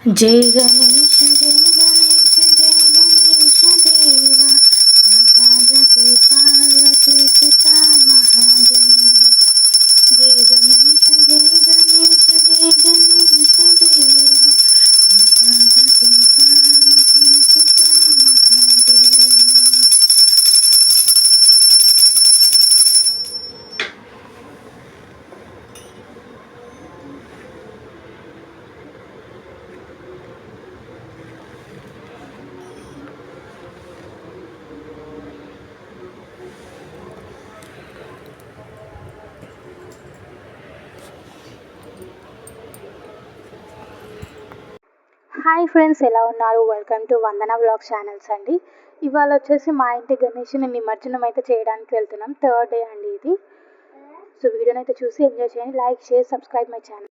जय गणेश जय गणेश जय गणेश देवा माता जति पार्वती पिता महादेव। जय गणेश जय गणेश जय गणेश देवा माता जति पार्वती पिता महादेव। హాయ్ ఫ్రెండ్స్, ఎలా ఉన్నారు? Welcome to Vandana vlog channels అండి. ఇవాళ వచ్చేసి మా ఇంటి గణేష్ని నిమజ్జనం అయితే చేయడానికి వెళ్తున్నాం. థర్డ్ డే అండి ఇది. సో వీడియోని అయితే చూసి ఎంజాయ్ చేయండి. Like, share, subscribe my channel.